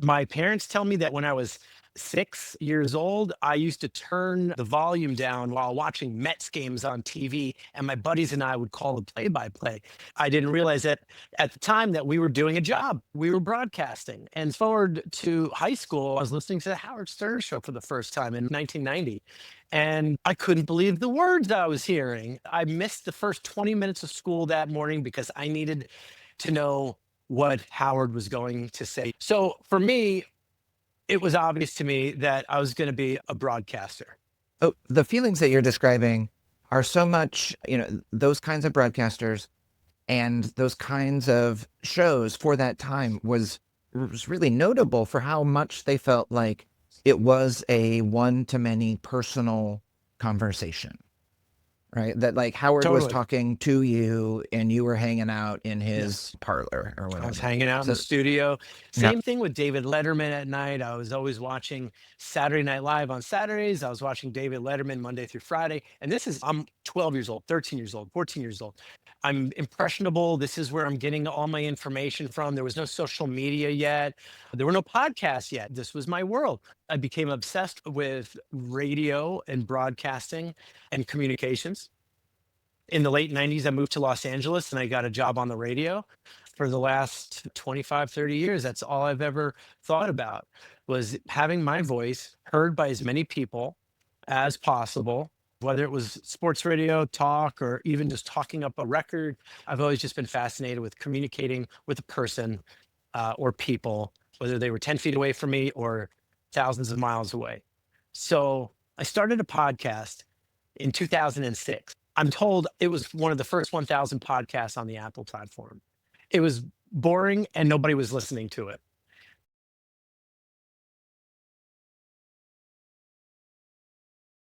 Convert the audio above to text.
My parents tell me that when I was 6 years old, I used to turn the volume down while watching Mets games on TV, and my buddies and I would call the play-by-play. I didn't realize that at the time that we were doing a job. We were broadcasting. And forward to high school, I was listening to the Howard Stern show for the first time in 1990, and I couldn't believe the words I was hearing. I missed the first 20 minutes of school that morning because I needed to know what Howard was going to say. So for me, it was obvious to me that I was going to be a broadcaster. Oh, the feelings that you're describing are so much, those kinds of broadcasters and those kinds of shows for that time was really notable for how much they felt like it was a one-to-many personal conversation, right? That like Howard was Totally. talking to you and you were hanging out in Yeah. his parlor or I was whatever. hanging out in the So, studio. yeah. Same thing with David Letterman at night. I was always watching Saturday Night Live on Saturdays. I was watching David Letterman Monday through Friday. And I'm 12 years old, 13 years old, 14 years old. I'm impressionable. This is where I'm getting all my information from. There was no social media yet. There were no podcasts yet. This was my world. I became obsessed with radio and broadcasting and communications. In the late 90s, I moved to Los Angeles and I got a job on the radio. For the last 25, 30 years, that's all I've ever thought about was having my voice heard by as many people as possible, whether it was sports radio, talk, or even just talking up a record. I've always just been fascinated with communicating with a person or people, whether they were 10 feet away from me or thousands of miles away. So I started a podcast in 2006. I'm told it was one of the first 1,000 podcasts on the Apple platform. It was boring and nobody was listening to it.